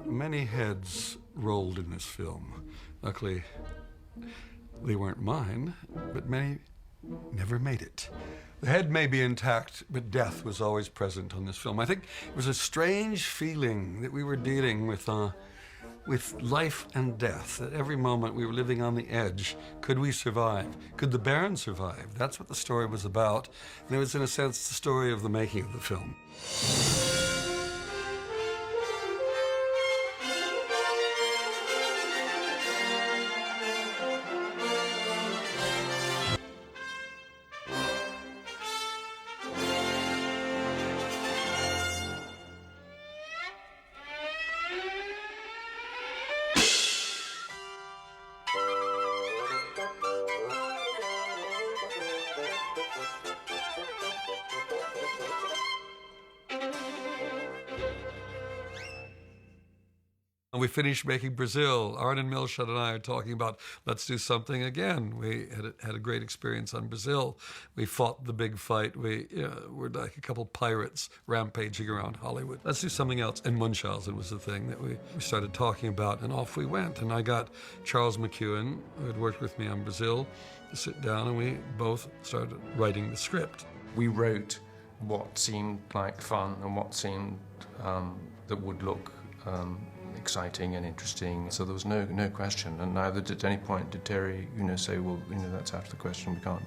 Many heads rolled in this film. Luckily, they weren't mine, but many never made it. The head may be intact, but death was always present on this film. I think it was a strange feeling that we were dealing with life and death. At every moment we were living on the edge. Could we survive? Could the Baron survive? That's what the story was about. And it was, in a sense, the story of the making of the film. And we finished making Brazil. Arnon Milchat and I are talking about, let's do something again. We had a great experience on Brazil. We fought the big fight. We were like a couple pirates rampaging around Hollywood. Let's do something else. And Munchausen was the thing that we started talking about, and off we went. And I got Charles McEwen, who had worked with me on Brazil, to sit down, and we both started writing the script. We wrote what seemed like fun and what seemed that would look exciting and interesting. So there was no question, and neither at any point did Terry, say, well, that's out of the question. We can't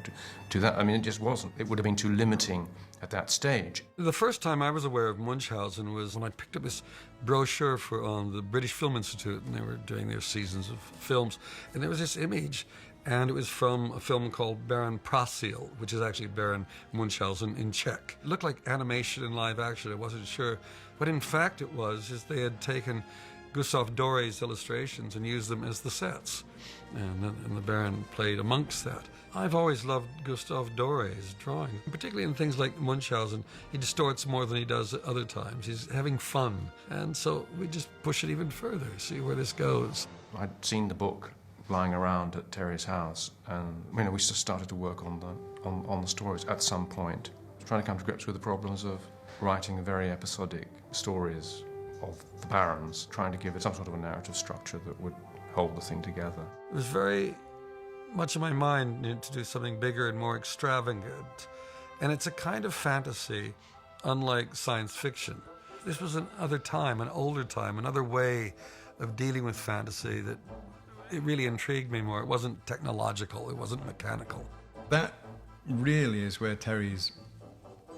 do that. I mean, it just wasn't. It would have been too limiting at that stage. The first time I was aware of Munchausen was when I picked up this brochure for the British Film Institute, and they were doing their seasons of films, and there was this image, and it was from a film called Baron Prasil, which is actually Baron Munchausen in Czech. It looked like animation and live action. I wasn't sure. What in fact it was is they had taken Gustave Doré's illustrations and used them as the sets. And the Baron played amongst that. I've always loved Gustave Doré's drawing, particularly in things like Munchausen. He distorts more than he does at other times. He's having fun. And so we just push it even further, see where this goes. I'd seen the book lying around at Terry's house, and we just started to work on the stories at some point, trying to come to grips with the problems of writing very episodic stories of the barons, trying to give it some sort of a narrative structure that would hold the thing together. It was very much in my mind to do something bigger and more extravagant. And it's a kind of fantasy, unlike science fiction. This was another time, an older time, another way of dealing with fantasy that it really intrigued me more. It wasn't technological, it wasn't mechanical. That really is where Terry's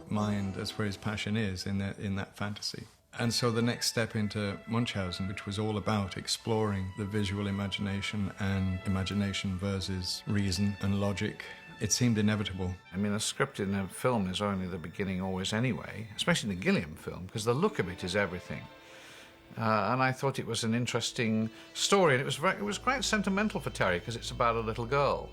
mind, that's where his passion is, in that fantasy. And so the next step into Munchausen, which was all about exploring the visual imagination and imagination versus reason and logic, it seemed inevitable. I mean, a script in a film is only the beginning always anyway, especially in a Gilliam film, because the look of it is everything. And I thought it was an interesting story, and it was quite sentimental for Terry, because it's about a little girl.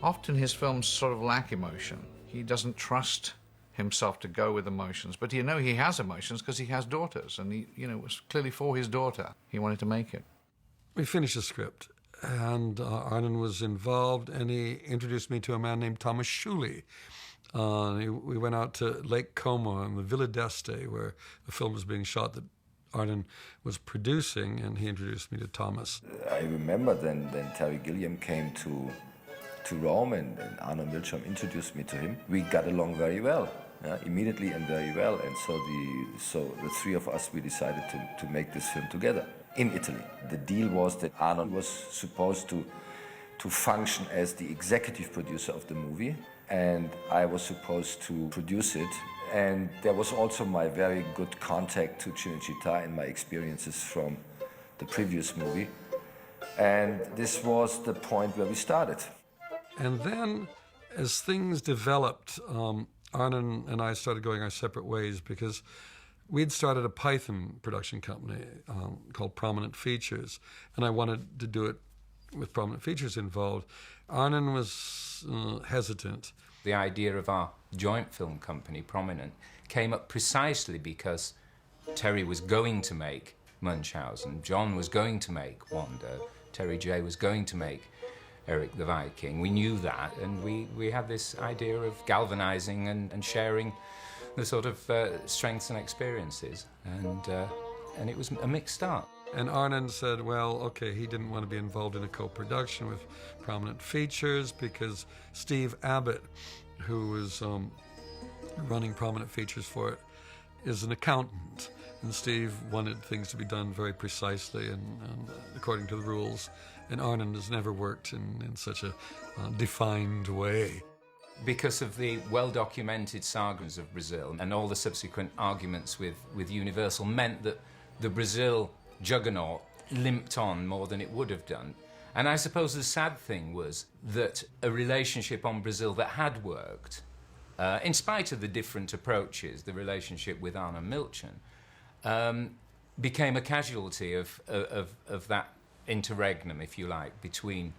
Often his films sort of lack emotion. He doesn't trust himself to go with emotions, but he has emotions because he has daughters, and it was clearly for his daughter. He wanted to make it. We finished the script, and Arnon was involved, and he introduced me to a man named Thomas Schuley. We went out to Lake Como in the Villa d'Este, where the film was being shot that Arnon was producing, and he introduced me to Thomas. I remember then Terry Gilliam came to Rome, and Arnon Milchat introduced me to him. We got along very well, immediately and very well, and so the three of us, we decided to make this film together in Italy. The deal was that Arnon was supposed to function as the executive producer of the movie, and I was supposed to produce it. And there was also my very good contact to Cinecittà and my experiences from the previous movie. And this was the point where we started. And then, as things developed, Arnon and I started going our separate ways, because we'd started a Python production company called Prominent Features, and I wanted to do it with Prominent Features involved. Arnon was hesitant. The idea of our joint film company, Prominent, came up precisely because Terry was going to make Munchausen, John was going to make Wanda, Terry J was going to make Eric the Viking. We knew that, and we had this idea of galvanizing and sharing the sort of strengths and experiences, and it was a mixed start. And Arnon said, well, okay, he didn't want to be involved in a co-production with Prominent Features because Steve Abbott, who was running Prominent Features for it, is an accountant. And Steve wanted things to be done very precisely and according to the rules. And Arnon has never worked in such a defined way. Because of the well-documented sagas of Brazil and all the subsequent arguments with Universal meant that the Brazil juggernaut limped on more than it would have done. And I suppose the sad thing was that a relationship on Brazil that had worked, in spite of the different approaches, the relationship with Arno Milchan, became a casualty of that interregnum, if you like, between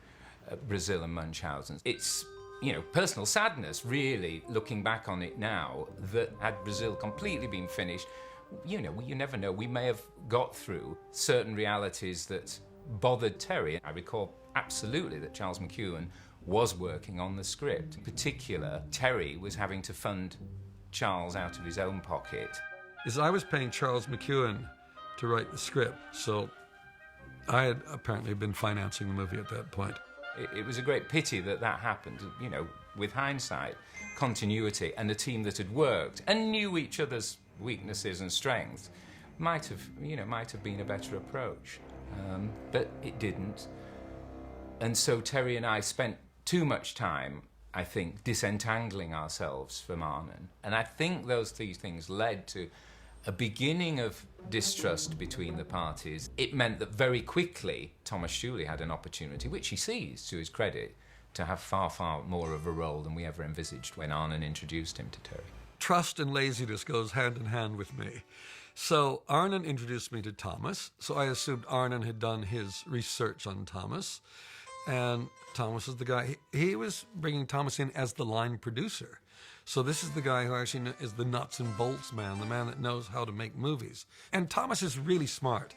Brazil and Munchausen. It's, you know, personal sadness, really, looking back on it now, that had Brazil completely been finished, you know, you never know, we may have got through certain realities that bothered Terry. I recall absolutely that Charles McEwan was working on the script. In particular, Terry was having to fund Charles out of his own pocket. I was paying Charles McEwan to write the script, so I had apparently been financing the movie at that point. It was a great pity that happened, you know, with hindsight, continuity, and a team that had worked and knew each other's weaknesses and strengths might have been a better approach. But it didn't. And so Terry and I spent too much time, I think, disentangling ourselves from Arnon. And I think those three things led to a beginning of distrust between the parties. It meant that very quickly Thomas Schuele had an opportunity, which he seized to his credit, to have far, far more of a role than we ever envisaged when Arnon introduced him to Terry. Trust and laziness goes hand in hand with me. So Arnon introduced me to Thomas, so I assumed Arnon had done his research on Thomas, and Thomas is the guy. He was bringing Thomas in as the line producer. So this is the guy who actually is the nuts and bolts man, the man that knows how to make movies. And Thomas is really smart,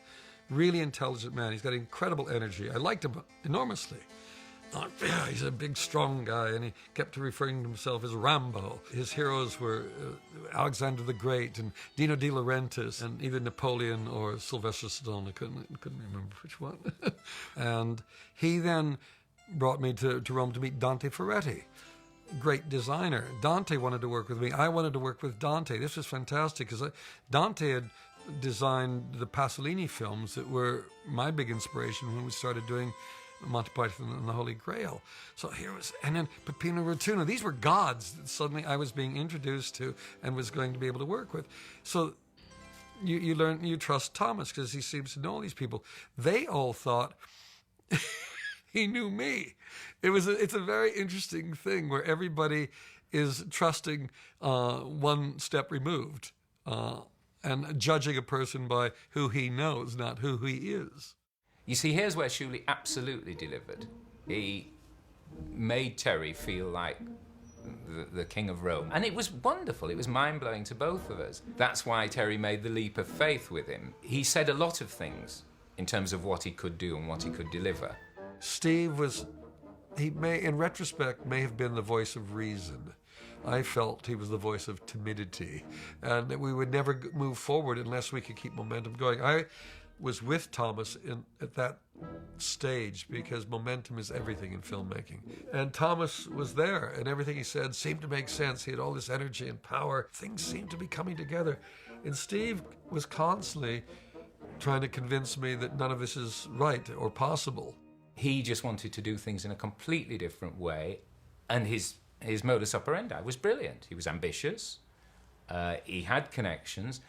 really intelligent man. He's got incredible energy. I liked him enormously. Yeah, he's a big, strong guy, and he kept referring to himself as Rambo. His heroes were Alexander the Great and Dino De Laurentiis, and either Napoleon or Sylvester Stallone. I couldn't remember which one. And he then brought me to Rome to meet Dante Ferretti, great designer. Dante wanted to work with me. I wanted to work with Dante. This was fantastic because Dante had designed the Pasolini films that were my big inspiration when we started doing Monty Python and the Holy Grail. So here was, and then Peppino Rotuna. These were gods that suddenly I was being introduced to and was going to be able to work with. So you trust Thomas because he seems to know all these people. They all thought he knew me. It's a very interesting thing where everybody is trusting one step removed and judging a person by who he knows, not who he is. You see, here's where Schuele absolutely delivered. He made Terry feel like the king of Rome. And it was wonderful. It was mind-blowing to both of us. That's why Terry made the leap of faith with him. He said a lot of things in terms of what he could do and what he could deliver. Steve in retrospect, may have been the voice of reason. I felt he was the voice of timidity, and that we would never move forward unless we could keep momentum going. I was with Thomas at that stage because momentum is everything in filmmaking. And Thomas was there, and everything he said seemed to make sense. He had all this energy and power. Things seemed to be coming together. And Steve was constantly trying to convince me that none of this is right or possible. He just wanted to do things in a completely different way, and his modus operandi was brilliant. He was ambitious, he had connections,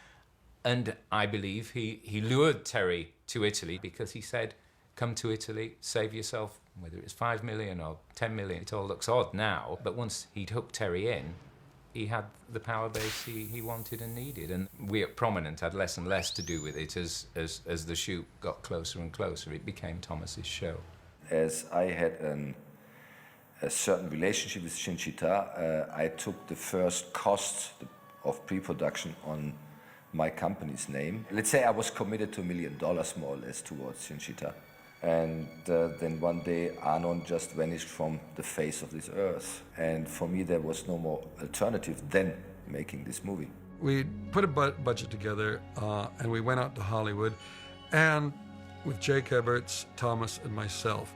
and I believe he lured Terry to Italy because he said, come to Italy, save yourself, whether it's 5 million or 10 million. It all looks odd now, but once he'd hooked Terry in, he had the power base he wanted and needed. And we at Prominent had less and less to do with it as the shoot got closer and closer. It became Thomas's show. As I had a certain relationship with Cinecittà, I took the first cost of pre-production on my company's name. Let's say I was committed to $1 million more or less towards Cinecittà. And then one day Arnon just vanished from the face of this earth. And for me there was no more alternative than making this movie. We put a budget together and we went out to Hollywood, and with Jake Eberts, Thomas, and myself.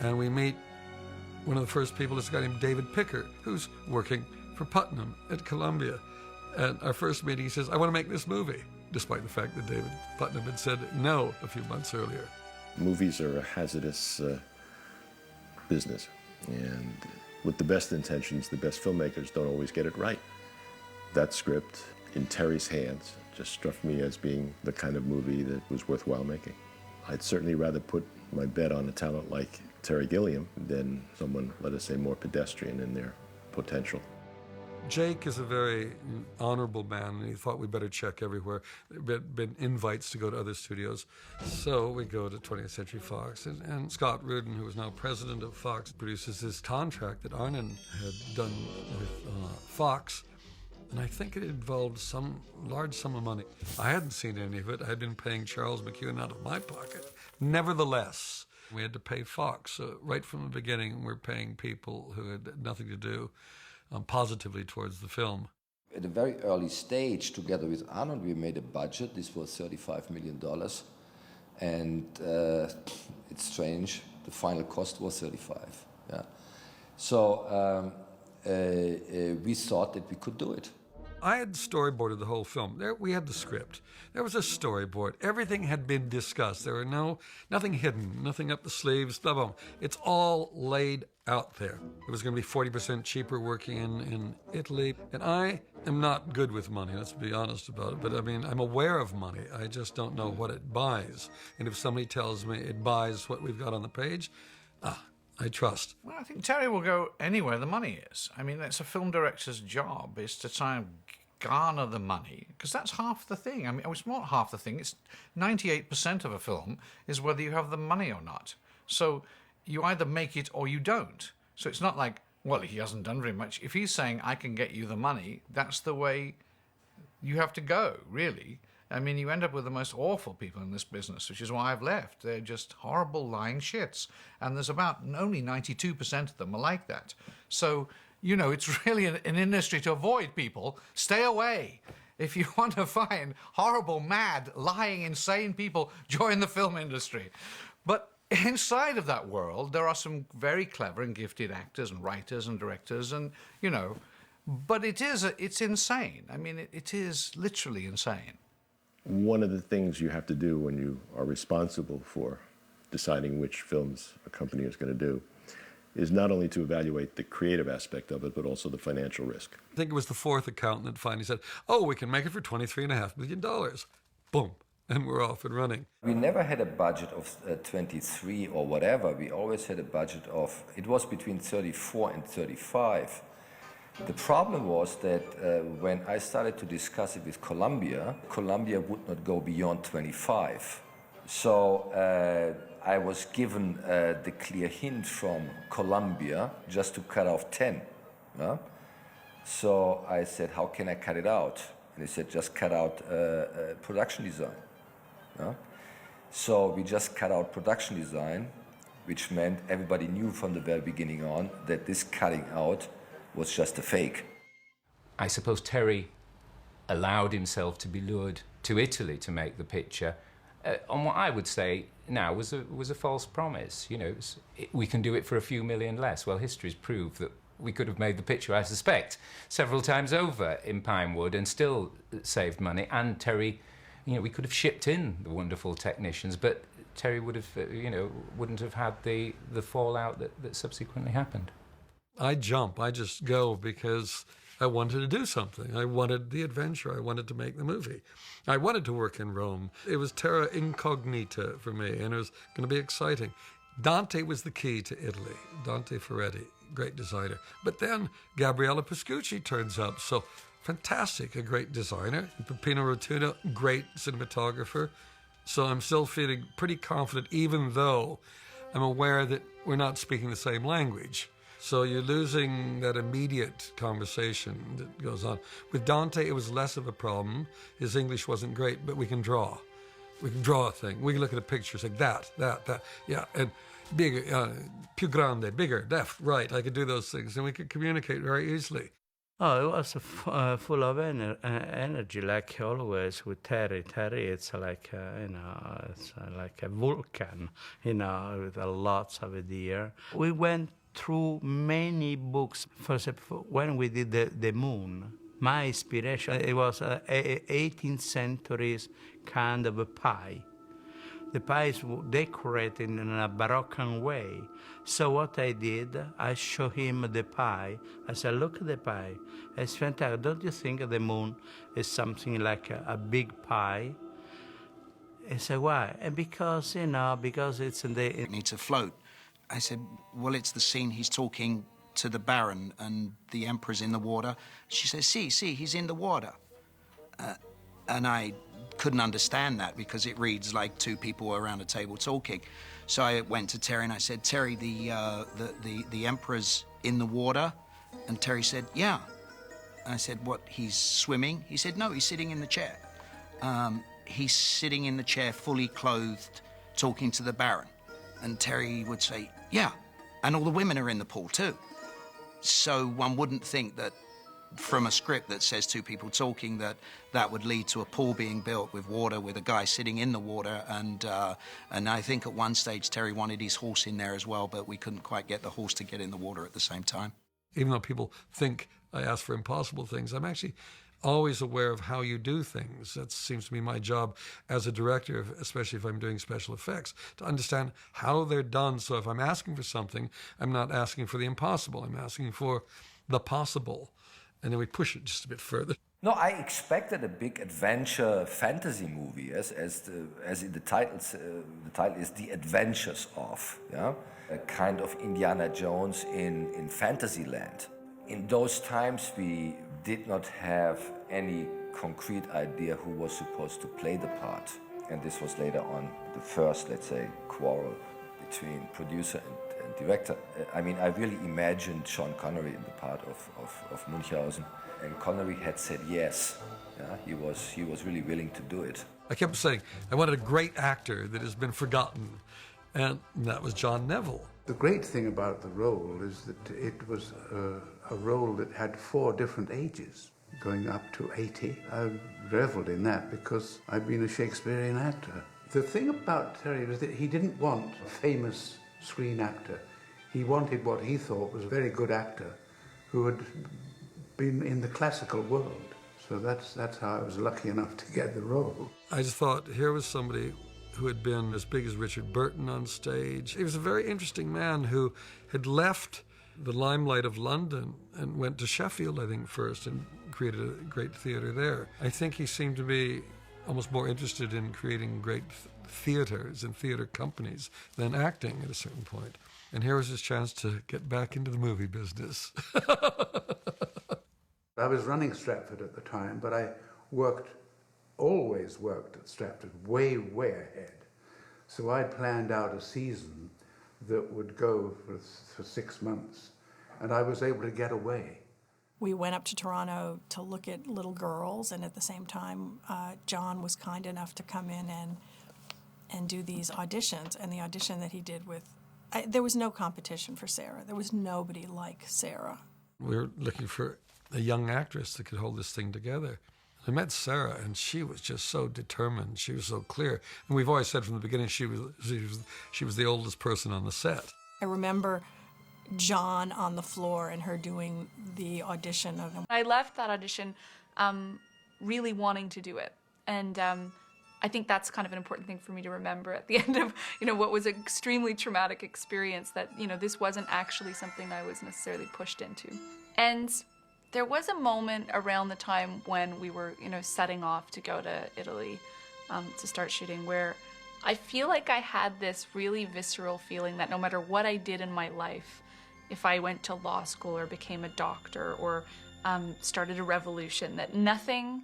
And we meet one of the first people, this guy named David Picker, who's working for Putnam at Columbia. And our first meeting, he says, I want to make this movie, despite the fact that David Putnam had said no a few months earlier. Movies are a hazardous business, and with the best intentions, the best filmmakers don't always get it right. That script, in Terry's hands, just struck me as being the kind of movie that was worthwhile making. I'd certainly rather put my bet on a talent like Terry Gilliam than someone, let us say, more pedestrian in their potential. Jake is a very honorable man, and he thought we'd better check everywhere. There had been invites to go to other studios. So we go to 20th Century Fox, and Scott Rudin, who is now president of Fox, produces this contract that Arnon had done with Fox, and I think it involved some large sum of money. I hadn't seen any of it. I had been paying Charles McEwan out of my pocket. Nevertheless, we had to pay Fox. So right from the beginning, we're paying people who had nothing to do positively towards the film. At a very early stage, together with Arnold, we made a budget. This was $35 million. And it's strange, the final cost was 35. Yeah. So we thought that we could do it. I had storyboarded the whole film. There, we had the script. There was a storyboard. Everything had been discussed. There were nothing hidden, nothing up the sleeves, blah, blah. It's all laid out there. It was going to be 40% cheaper working in Italy. And I am not good with money, let's be honest about it. But I mean, I'm aware of money. I just don't know what it buys. And if somebody tells me it buys what we've got on the page, I trust. Well, I think Terry will go anywhere the money is. I mean, it's a film director's job, is to try and garner the money, because that's half the thing. I mean, it's not half the thing. It's 98% of a film is whether you have the money or not. So you either make it or you don't. So it's not like, well, he hasn't done very much. If he's saying, I can get you the money, that's the way you have to go, really. I mean, you end up with the most awful people in this business, which is why I've left. They're just horrible, lying shits. And there's about only 92% of them are like that. So, you know, it's really an industry to avoid, people. Stay away. If you want to find horrible, mad, lying, insane people, join the film industry. But inside of that world, there are some very clever and gifted actors and writers and directors and, you know, but it's insane. I mean, it is literally insane. One of the things you have to do when you are responsible for deciding which films a company is going to do is not only to evaluate the creative aspect of it, but also the financial risk. I think it was the fourth accountant that finally said, oh, we can make it for $23.5 million. Boom. And we're off and running. We never had a budget of 23 or whatever. We always had a budget of, it was between 34 and 35. The problem was that when I started to discuss it with Columbia, Columbia would not go beyond 25. So I was given the clear hint from Columbia just to cut off 10. So I said, how can I cut it out? And he said, just cut out production design. So we just cut out production design, which meant everybody knew from the very beginning on that this cutting out was just a fake. I suppose Terry allowed himself to be lured to Italy to make the picture on what I would say now was a false promise. You know, we can do it for a few million less. Well, history's proved that we could have made the picture, I suspect, several times over in Pinewood and still saved money. And Terry, you know, we could have shipped in the wonderful technicians, but Terry would have, you know, wouldn't have had the fallout that subsequently happened. I jump. I just go because I wanted to do something. I wanted the adventure. I wanted to make the movie. I wanted to work in Rome. It was terra incognita for me, and it was going to be exciting. Dante was the key to Italy. Dante Ferretti, great designer. But then Gabriele Pascucci turns up. So fantastic, a great designer. Peppino Rotuna, great cinematographer. So I'm still feeling pretty confident, even though I'm aware that we're not speaking the same language. So you're losing that immediate conversation that goes on. With Dante, it was less of a problem. His English wasn't great, but we can draw. We can draw a thing. We can look at a picture, say that. Yeah, and bigger, più grande, bigger, left, right. I could do those things, and we could communicate very easily. Oh, it was full of energy, like always with Terry. Terry, it's like, it's like a volcan, with lots of ideas. We went through many books. First, when we did the moon, my inspiration, it was a 18th century kind of a pie. The pie is decorated in a Baroque way. So what I did, I showed him the pie. I said, look at the pie. It's fantastic. Don't you think the moon is something like a big pie? He said, why? And because, because it's in the... It needs a float. I said, well, it's the scene he's talking to the Baron and the Emperor's in the water. She says, see, he's in the water. And I couldn't understand that because it reads like two people around a table talking. So I went to Terry and I said, Terry, the Emperor's in the water? And Terry said, yeah. And I said, what, he's swimming? He said, no, he's sitting in the chair. He's sitting in the chair, fully clothed, talking to the Baron. And Terry would say, yeah, and all the women are in the pool too. So one wouldn't think that from a script that says two people talking that would lead to a pool being built with water, with a guy sitting in the water. And I think at one stage Terry wanted his horse in there as well, but we couldn't quite get the horse to get in the water at the same time. Even though people think I ask for impossible things, I'm actually always aware of how you do things. That seems to be my job as a director, especially if I'm doing special effects, to understand how they're done. So if I'm asking for something, I'm not asking for the impossible. I'm asking for the possible. And then we push it just a bit further. No, I expected a big adventure fantasy movie, as in the title is The Adventures of, yeah? A kind of Indiana Jones in Fantasyland. In those times, we did not have any concrete idea who was supposed to play the part. And this was later on the first, let's say, quarrel between producer and director. I mean, I really imagined Sean Connery in the part of Munchausen, and Connery had said yes. Yeah, he was really willing to do it. I kept saying, I wanted a great actor that has been forgotten, and that was John Neville. The great thing about the role is that it was a role that had 4 different ages, going up to 80. I reveled in that because I've been a Shakespearean actor. The thing about Terry was that he didn't want a famous screen actor. He wanted what he thought was a very good actor who had been in the classical world. So that's how I was lucky enough to get the role. I just thought here was somebody who had been as big as Richard Burton on stage. He was a very interesting man who had left the limelight of London and went to Sheffield, I think, first, and created a great theater there. I think he seemed to be almost more interested in creating great theaters and theater companies than acting at a certain point. And here was his chance to get back into the movie business. I was running Stratford at the time, but I always worked at Stratford way ahead. So I'd planned out a season that would go for 6 months, and I was able to get away. We went up to Toronto to look at little girls, and at the same time, John was kind enough to come in and do these auditions, and the audition that he did with... there was no competition for Sarah. There was nobody like Sarah. We were looking for a young actress that could hold this thing together. I met Sarah, and she was just so determined. She was so clear. And we've always said from the beginning she was the oldest person on the set. I remember John on the floor and her doing the audition of him. I left that audition really wanting to do it. And I think that's kind of an important thing for me to remember at the end of, what was an extremely traumatic experience, that, this wasn't actually something I was necessarily pushed into. And there was a moment around the time when we were, setting off to go to Italy to start shooting, where I feel like I had this really visceral feeling that no matter what I did in my life, if I went to law school or became a doctor or started a revolution, that nothing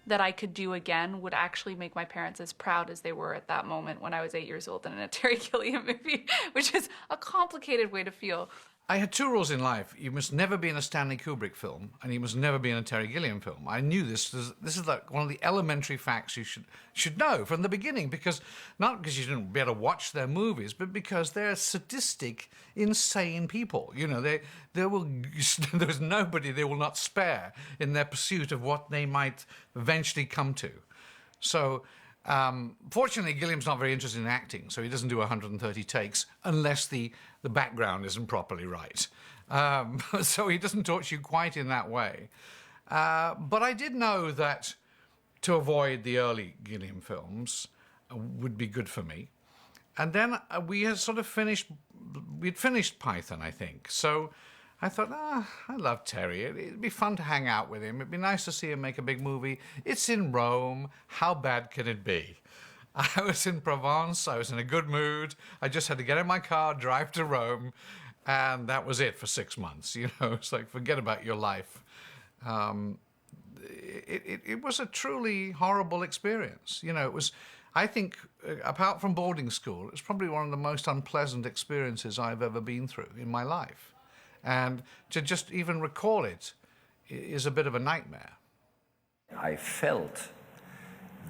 that I could do again would actually make my parents as proud as they were at that moment when I was 8 years old and in a Terry Gilliam movie, which is a complicated way to feel. I had two rules in life. You must never be in a Stanley Kubrick film, and you must never be in a Terry Gilliam film. I knew this. This is like one of the elementary facts you should know from the beginning, because not because you shouldn't be able to watch their movies, but because they're sadistic, insane people. You know, there's nobody they will not spare in their pursuit of what they might eventually come to. So, fortunately, Gilliam's not very interested in acting, so he doesn't do 130 takes unless the background isn't properly right. So he doesn't torture you quite in that way. But I did know that to avoid the early Gilliam films would be good for me. And then we had sort of we'd finished Python, I think. So I thought, I love Terry. It'd be fun to hang out with him. It'd be nice to see him make a big movie. It's in Rome. How bad can it be? I was in Provence. I was in a good mood. I just had to get in my car, drive to Rome, and that was it for 6 months. You know, it's like, forget about your life. It was a truly horrible experience. You know, it was, I think, apart from boarding school, it was probably one of the most unpleasant experiences I've ever been through in my life. And to just even recall it is a bit of a nightmare. I felt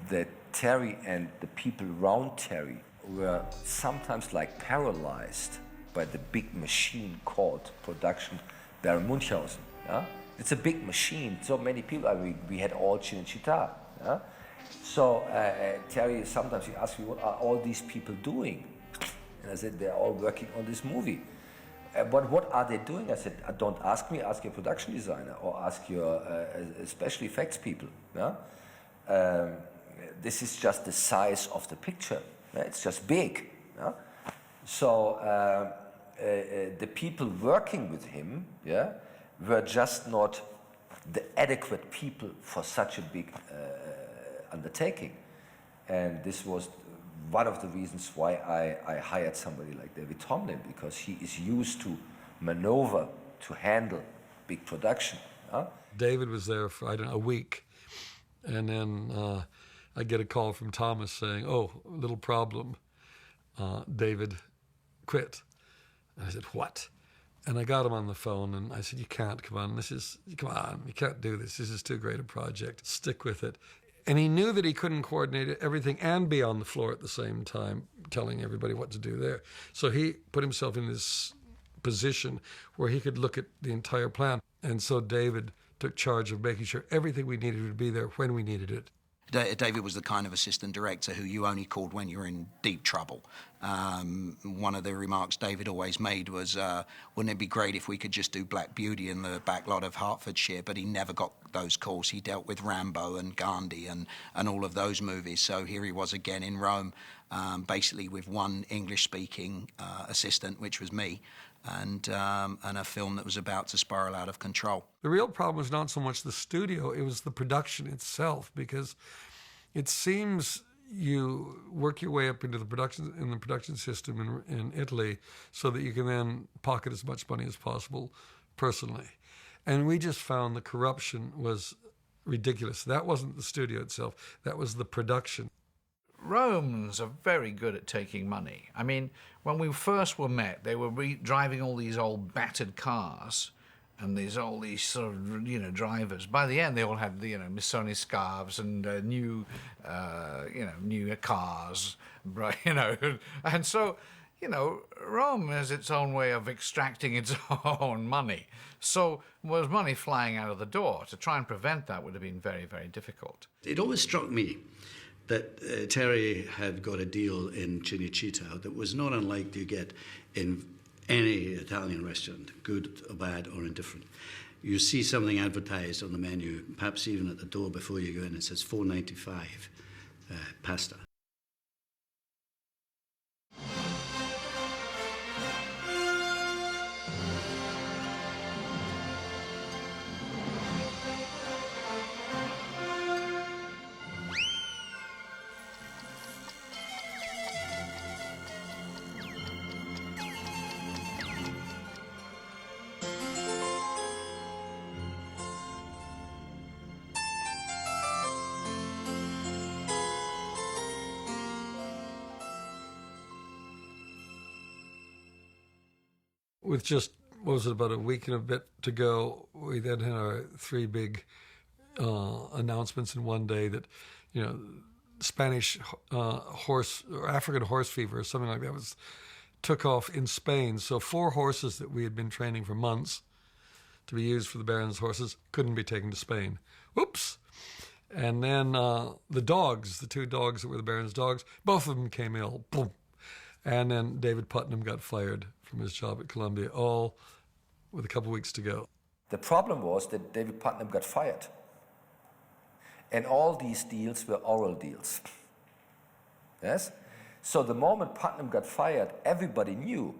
that Terry and the people around Terry were sometimes like paralyzed by the big machine called production Baron Munchausen. Yeah? It's a big machine, so many people. I mean, we had all Cinecittà. Yeah? So Terry, sometimes he asked me, what are all these people doing? And I said, they're all working on this movie. But what are they doing? I said, don't ask me, ask your production designer or ask your special effects people. Yeah? This is just the size of the picture. Yeah? It's just big. Yeah? So the people working with him, yeah, were just not the adequate people for such a big undertaking. And this was one of the reasons why I hired somebody like David Tomlin, because he is used to maneuver, to handle big production. Huh? David was there for, I don't know, a week. And then I get a call from Thomas saying, oh, little problem. David quit. And I said, what? And I got him on the phone and I said, you can't, come on, you can't do this. This is too great a project. Stick with it. And he knew that he couldn't coordinate everything and be on the floor at the same time, telling everybody what to do there. So he put himself in this position where he could look at the entire plan. And so David took charge of making sure everything we needed would be there when we needed it. David was the kind of assistant director who you only called when you were in deep trouble. One of the remarks David always made was, wouldn't it be great if we could just do Black Beauty in the back lot of Hertfordshire? But he never got those calls. He dealt with Rambo and Gandhi and all of those movies. So here he was again in Rome, basically with one English-speaking assistant, which was me, and a film that was about to spiral out of control. The real problem was not so much the studio, it was the production itself, because it seems you work your way up into the production system in Italy so that you can then pocket as much money as possible personally. And we just found the corruption was ridiculous. That wasn't the studio itself, that was the production. Romans are very good at taking money. I mean, when we first were met, they were driving all these old battered cars and all these sort of, drivers. By the end, they all had, Missoni scarves and new cars, And so, Rome has its own way of extracting its own money. So there was money flying out of the door. To try and prevent that would have been very, very difficult. It always struck me that Terry had got a deal in Cinecittà that was not unlike you get in any Italian restaurant, good or bad or indifferent. You see something advertised on the menu, perhaps even at the door before you go in, it says $4.95 pasta. With just what was it, about a week and a bit to go, we then had our 3 big announcements in one day that, Spanish horse or African horse fever or something like that took off in Spain. So 4 horses that we had been training for months to be used for the Baron's horses couldn't be taken to Spain. Whoops! And then the dogs, the 2 dogs that were the Baron's dogs, both of them came ill. Boom! And then David Putnam got fired from his job at Columbia, all with a couple weeks to go. The problem was that David Putnam got fired. And all these deals were oral deals. Yes? So the moment Putnam got fired, everybody knew.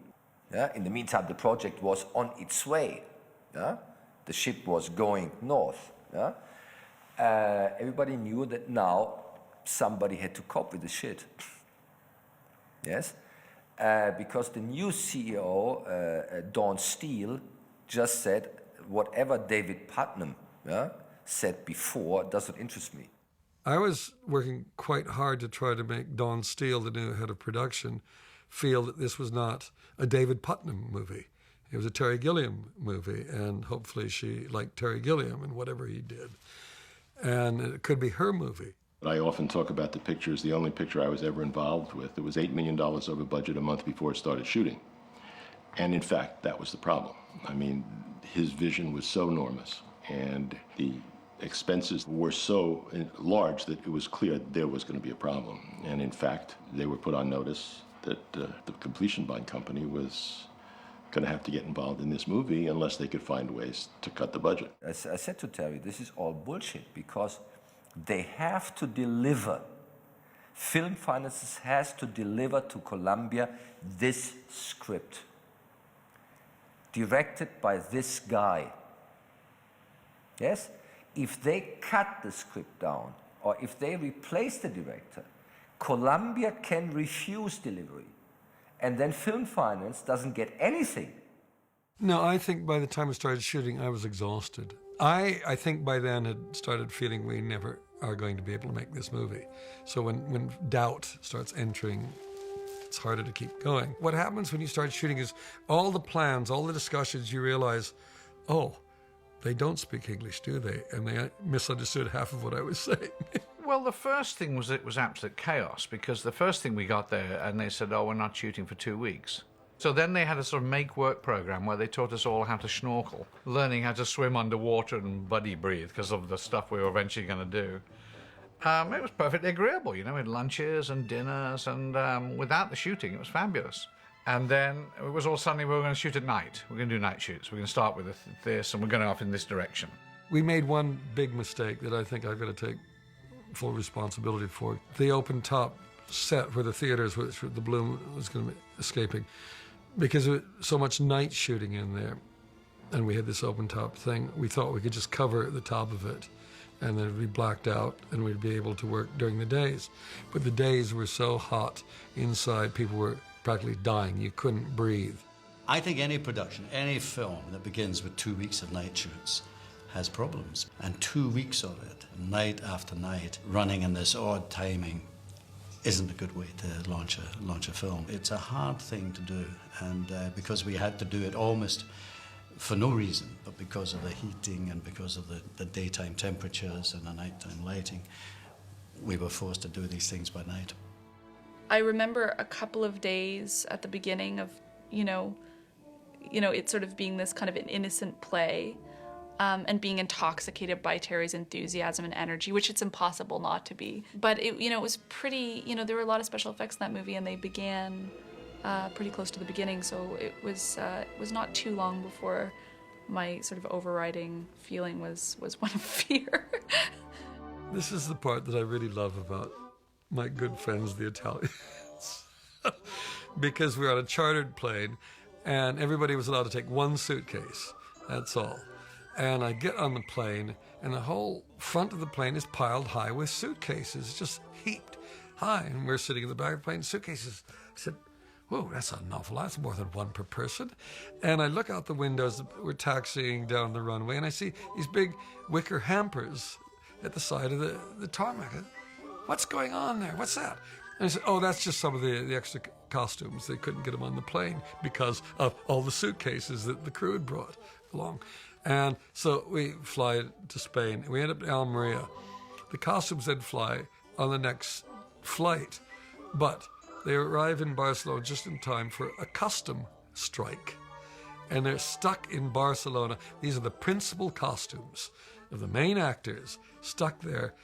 Yeah? In the meantime, the project was on its way. Yeah? The ship was going north. Yeah? Everybody knew that now somebody had to cope with the shit. Yes? Because the new CEO, Don Steele, just said, whatever David Putnam said before doesn't interest me. I was working quite hard to try to make Don Steele, the new head of production, feel that this was not a David Putnam movie. It was a Terry Gilliam movie, and hopefully she liked Terry Gilliam and whatever he did. And it could be her movie. I often talk about the picture as the only picture I was ever involved with. It was $8 million over budget a month before it started shooting. And in fact, that was the problem. I mean, his vision was so enormous, and the expenses were so large that it was clear there was going to be a problem. And in fact, they were put on notice that the completion bond company was going to have to get involved in this movie unless they could find ways to cut the budget. I said to Terry, this is all bullshit, because they have to deliver. Film Finances has to deliver to Columbia this script, directed by this guy. Yes? If they cut the script down, or if they replace the director, Columbia can refuse delivery. And then Film Finance doesn't get anything. No, I think by the time we started shooting, I was exhausted. I think by then had started feeling we never are going to be able to make this movie. So when doubt starts entering, it's harder to keep going. What happens when you start shooting is all the plans, all the discussions, you realize, oh, they don't speak English, do they? And they misunderstood half of what I was saying. Well, the first thing was it was absolute chaos, because the first thing we got there and they said, oh, we're not shooting for 2 weeks. So then they had a sort of make-work program where they taught us all how to snorkel, learning how to swim underwater and buddy breathe because of the stuff we were eventually going to do. It was perfectly agreeable, we had lunches and dinners, and without the shooting, it was fabulous. And then it was all suddenly we were going to shoot at night. We're going to do night shoots. We're going to start with this, and we're going off in this direction. We made one big mistake that I think I've got to take full responsibility for. The open top set where the theaters, which the bloom was going to be escaping, because there was so much night shooting in there, and we had this open top thing, we thought we could just cover the top of it, and then it'd be blacked out, and we'd be able to work during the days. But the days were so hot inside, people were practically dying. You couldn't breathe. I think any production, any film that begins with 2 weeks of night shoots has problems. And 2 weeks of it, night after night, running in this odd timing, isn't a good way to launch a film. It's a hard thing to do, and because we had to do it almost for no reason, but because of the heating and because of the daytime temperatures and the nighttime lighting, we were forced to do these things by night. I remember a couple of days at the beginning of, it sort of being this kind of an innocent play, and being intoxicated by Terry's enthusiasm and energy, which it's impossible not to be. But it was pretty, there were a lot of special effects in that movie, and they began pretty close to the beginning, so it was not too long before my sort of overriding feeling was one of fear. This is the part that I really love about my good friends, the Italians. Because we're on a chartered plane, and everybody was allowed to take one suitcase, that's all. And I get on the plane, and the whole front of the plane is piled high with suitcases, just heaped high. And we're sitting in the back of the plane, suitcases. I said, whoa, that's an awful lot. That's more than one per person. And I look out the windows, we're taxiing down the runway, and I see these big wicker hampers at the side of the tarmac. What's going on there? What's that? And I said, oh, that's just some of the extra costumes. They couldn't get them on the plane because of all the suitcases that the crew had brought along. And so we fly to Spain. We end up in Almeria. The costumes then fly on the next flight, but they arrive in Barcelona just in time for a custom strike. And they're stuck in Barcelona. These are the principal costumes of the main actors stuck there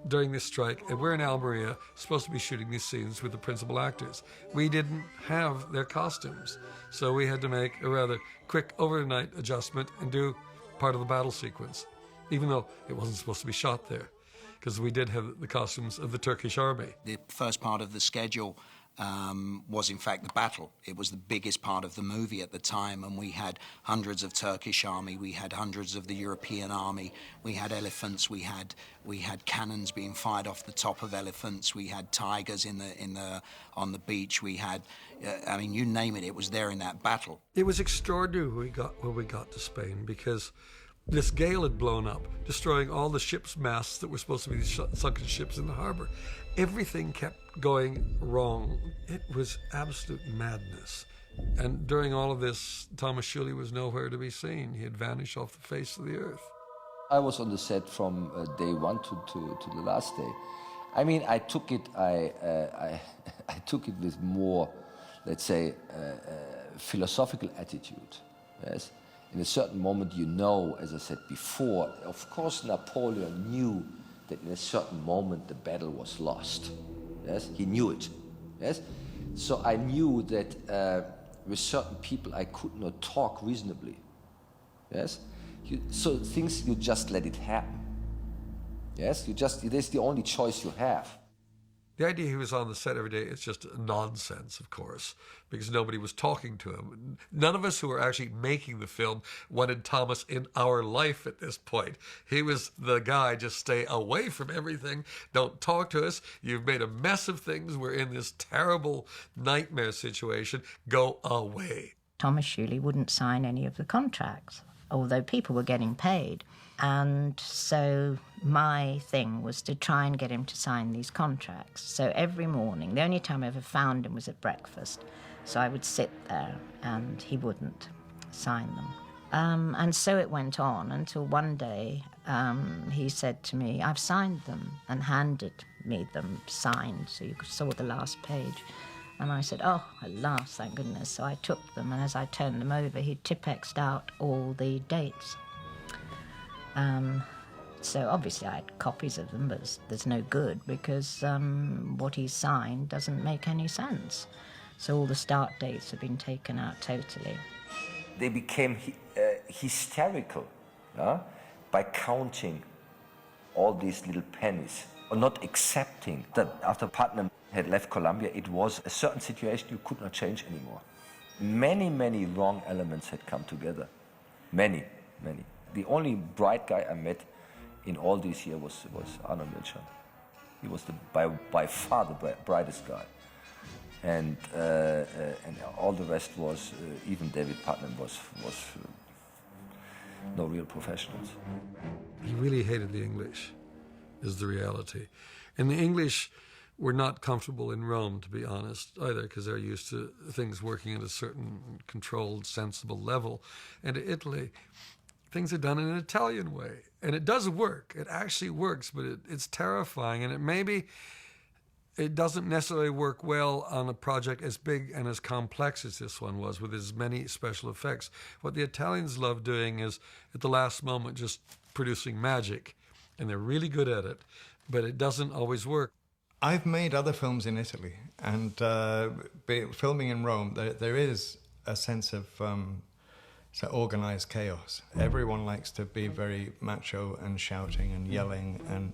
during this strike, and we're in Almeria, supposed to be shooting these scenes with the principal actors. We didn't have their costumes, so we had to make a rather quick overnight adjustment and do part of the battle sequence, even though it wasn't supposed to be shot there, because we did have the costumes of the Turkish army. The first part of the schedule was in fact the battle. It was the biggest part of the movie at the time, and we had hundreds of Turkish army, we had hundreds of the European army, we had elephants, we had cannons being fired off the top of elephants, we had tigers on the beach, we had I mean, you name it, it was there in that battle. It was extraordinary when we got to Spain, because this gale had blown up, destroying all the ship's masts that were supposed to be the sunken ships in the harbor. Everything kept going wrong. It was absolute madness. And during all of this, Thomas Schuele was nowhere to be seen. He had vanished off the face of the earth. I was on the set from day one to the last day. I mean, I took it with more, let's say, philosophical attitude. Yes. In a certain moment, you know, as I said before, of course Napoleon knew that in a certain moment the battle was lost. Yes, he knew it. Yes, so I knew that with certain people I could not talk reasonably. Yes, so things you just let it happen. Yes, that's the only choice you have. The idea he was on the set every day is just nonsense, of course, because nobody was talking to him. None of us who were actually making the film wanted Thomas in our life at this point. He was the guy, just stay away from everything. Don't talk to us. You've made a mess of things. We're in this terrible nightmare situation. Go away. Thomas Schuele wouldn't sign any of the contracts, although people were getting paid. And so my thing was to try and get him to sign these contracts. So every morning, the only time I ever found him was at breakfast. So I would sit there and he wouldn't sign them. And so it went on until one day he said to me, "I've signed them," and handed me them signed, so you saw the last page. And I said, "Oh, at last, thank goodness." So I took them, and as I turned them over, he Tippexed out all the dates. So obviously I had copies of them, but there's no good because what he signed doesn't make any sense. So all the start dates have been taken out totally. They became hysterical by counting all these little pennies, or not accepting that after Putnam had left Columbia, it was a certain situation you could not change anymore. Many, many wrong elements had come together. Many, many. The only bright guy I met in all these years was Arno Milchan. He was by far the brightest guy. And all the rest was, even David Putnam was no real professionals. He really hated the English, is the reality. And the English were not comfortable in Rome, to be honest, either, because they're used to things working at a certain controlled, sensible level. And in Italy, things are done in an Italian way. And it does work. It actually works, but it's terrifying. And it doesn't necessarily work well on a project as big and as complex as this one was, with as many special effects. What the Italians love doing is, at the last moment, just producing magic. And they're really good at it, but it doesn't always work. I've made other films in Italy, and filming in Rome, there is a sense of organized chaos. Everyone likes to be very macho and shouting and yelling,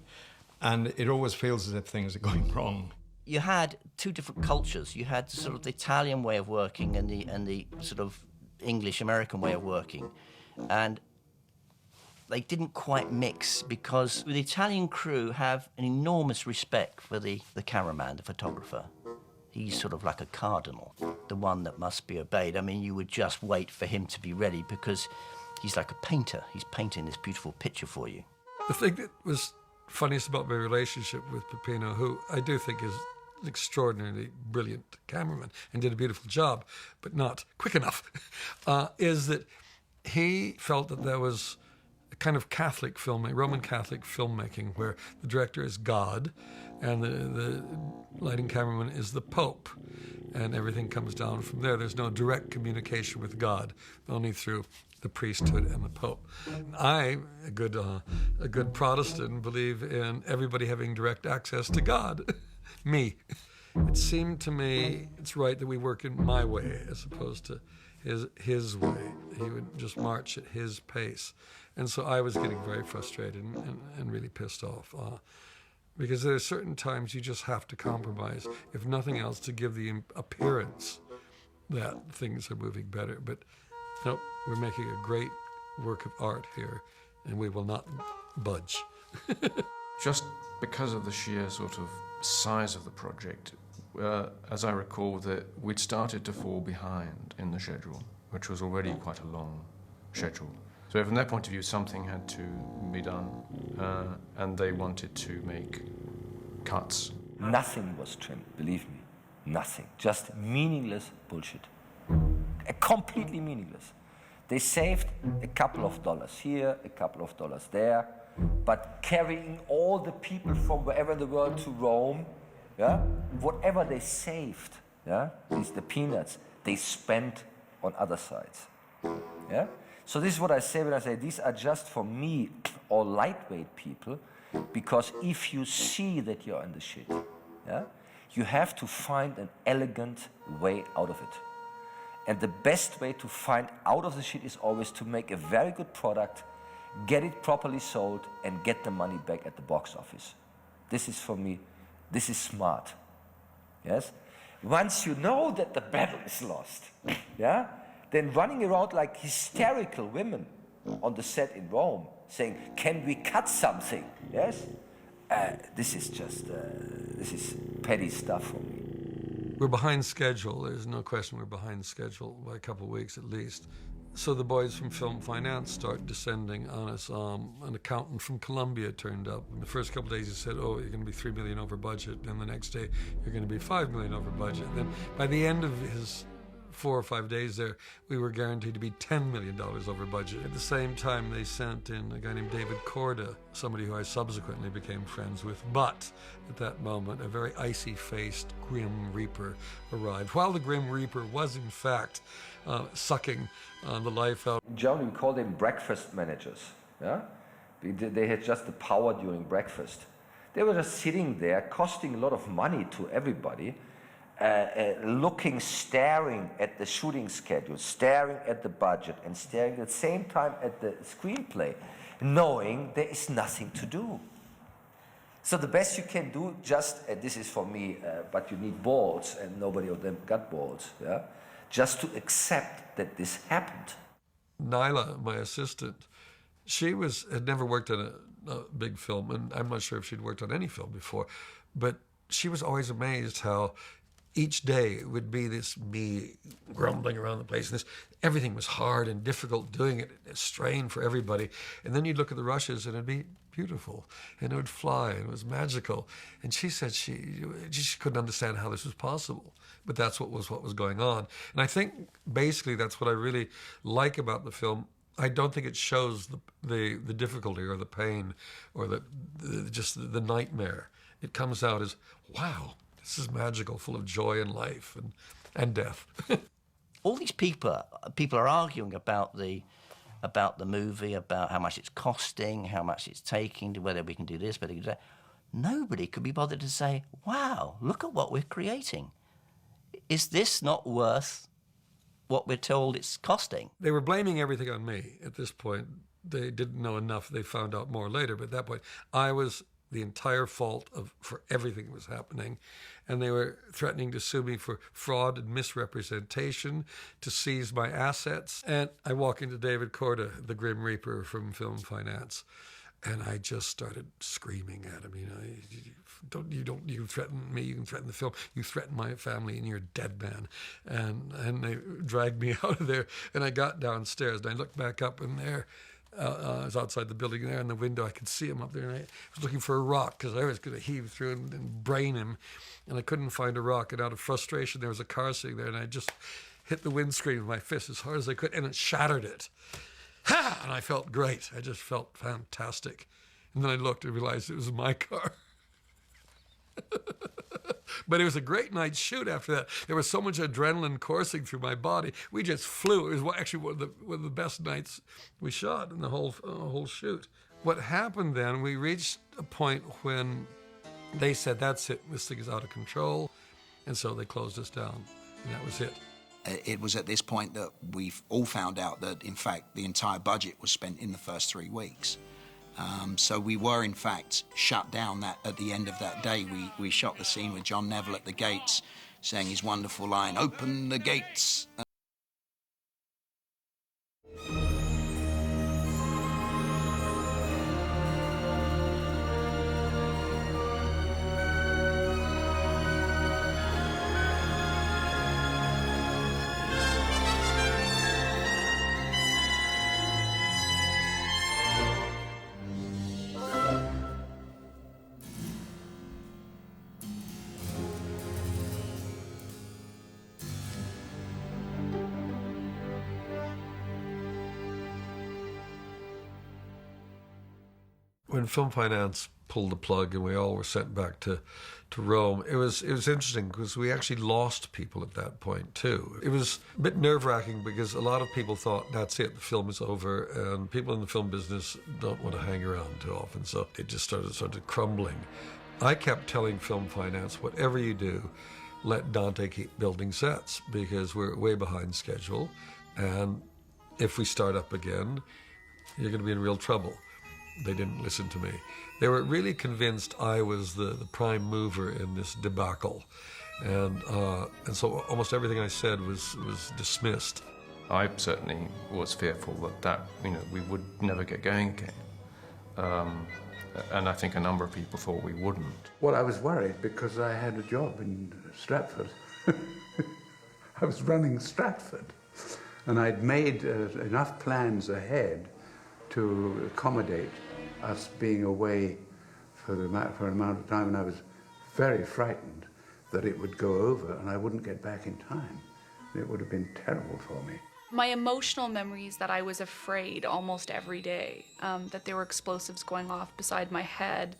and it always feels as if things are going wrong. You had two different cultures. You had sort of the Italian way of working and the sort of English-American way of working. And they didn't quite mix, because the Italian crew have an enormous respect for the cameraman, the photographer. He's sort of like a cardinal, the one that must be obeyed. I mean, you would just wait for him to be ready, because he's like a painter. He's painting this beautiful picture for you. The thing that was funniest about my relationship with Peppino, who I do think is an extraordinarily brilliant cameraman and did a beautiful job, but not quick enough, is that he felt that there was a kind of Catholic filmmaking, Roman Catholic filmmaking, where the director is God and the lighting cameraman is the Pope, and everything comes down from there. There's no direct communication with God, only through the priesthood and the Pope. I, a good Protestant, believe in everybody having direct access to God. Me. It seemed to me it's right that we work in my way as opposed to his way. He would just march at his pace. And so I was getting very frustrated and really pissed off. Because there are certain times you just have to compromise, if nothing else, to give the appearance that things are moving better. But no, we're making a great work of art here, and we will not budge. Just because of the sheer sort of size of the project, as I recall, that we'd started to fall behind in the schedule, which was already quite a long schedule. So from their point of view, something had to be done, and they wanted to make cuts. Nothing was trimmed, believe me. Nothing. Just meaningless bullshit. Completely meaningless. They saved a couple of dollars here, a couple of dollars there, but carrying all the people from wherever in the world to Rome, yeah, whatever they saved, yeah, the peanuts, they spent on other sides. Yeah? So this is what I say when I say these are just for me all lightweight people, because if you see that you're in the shit, yeah, you have to find an elegant way out of it. And the best way to find out of the shit is always to make a very good product, get it properly sold, and get the money back at the box office. This is for me, this is smart. Yes? Once you know that the battle is lost, yeah, then running around like hysterical women on the set in Rome, saying, "Can we cut something?" Yes? This is just, this is petty stuff for me. We're behind schedule. There's no question we're behind schedule by a couple of weeks at least. So the boys from Film Finance start descending on us. An accountant from Columbia turned up. In the first couple of days he said, "Oh, you're going to be $3 million over budget." And the next day, "You're going to be $5 million over budget." And then by the end of his 4 or 5 days there, we were guaranteed to be $10 million over budget. At the same time, they sent in a guy named David Korda, somebody who I subsequently became friends with. But at that moment, a very icy-faced Grim Reaper arrived. While the Grim Reaper was, in fact, sucking the life out. In Germany, we call them breakfast managers. Yeah? They had just the power during breakfast. They were just sitting there, costing a lot of money to everybody, staring at the shooting schedule, staring at the budget, and staring at the same time at the screenplay, knowing there is nothing to do. So the best you can do, just, and this is for me, but you need balls, and nobody of them got balls, yeah? Just to accept that this happened. Nyla, my assistant, she had never worked on a big film, and I'm not sure if she'd worked on any film before, but she was always amazed how each day it would be this me grumbling around the place, and everything was hard and difficult doing it, a strain for everybody. And then you'd look at the rushes and it'd be beautiful, and it would fly, and it was magical. And she said she couldn't understand how this was possible, but that's what was going on. And I think basically that's what I really like about the film. I don't think it shows the difficulty or the pain or just the nightmare. It comes out as, wow, this is magical, full of joy and life and death. All these people are arguing about the movie, about how much it's costing, how much it's taking, whether we can do this, whether we can do that. Nobody could be bothered to say, wow, look at what we're creating. Is this not worth what we're told it's costing? They were blaming everything on me at this point. They didn't know enough. They found out more later, but at that point, I was the entire fault for everything that was happening. And they were threatening to sue me for fraud and misrepresentation, to seize my assets. And I walk into David Korda, the Grim Reaper from Film Finance, and I just started screaming at him, you threaten me, you can threaten the film, you threaten my family, and you're a dead man. And they dragged me out of there, and I got downstairs, and I looked back up, and there I was outside the building there in the window. I could see him up there, and I was looking for a rock because I was going to heave through and brain him, and I couldn't find a rock. And out of frustration, there was a car sitting there, and I just hit the windscreen with my fist as hard as I could, and it shattered it. Ha! And I felt great. I just felt fantastic. And then I looked and realized it was my car. But it was a great night's shoot after that. There was so much adrenaline coursing through my body. We just flew. It was actually one of the best nights we shot in the whole shoot. What happened then, we reached a point when they said, that's it, this thing is out of control. And so they closed us down, and that was it. It was at this point that we've all found out that, in fact, the entire budget was spent in the first 3 weeks. So we were, in fact, shut down at the end of that day. We shot the scene with John Neville at the gates, saying his wonderful line, "Open the gates." When Film Finance pulled the plug and we all were sent back to Rome, it was interesting because we actually lost people at that point too. It was a bit nerve-wracking because a lot of people thought, that's it, the film is over, and people in the film business don't want to hang around too often, so it just started crumbling. I kept telling Film Finance, whatever you do, let Dante keep building sets because we're way behind schedule, and if we start up again, you're going to be in real trouble. They didn't listen to me. They were really convinced I was the prime mover in this debacle. And so almost everything I said was dismissed. I certainly was fearful that we would never get going again. And I think a number of people thought we wouldn't. Well, I was worried because I had a job in Stratford. I was running Stratford. And I'd made enough plans ahead to accommodate us being away for an amount of time, and I was very frightened that it would go over and I wouldn't get back in time. It would have been terrible for me. My emotional memory is that I was afraid almost every day, that there were explosives going off beside my head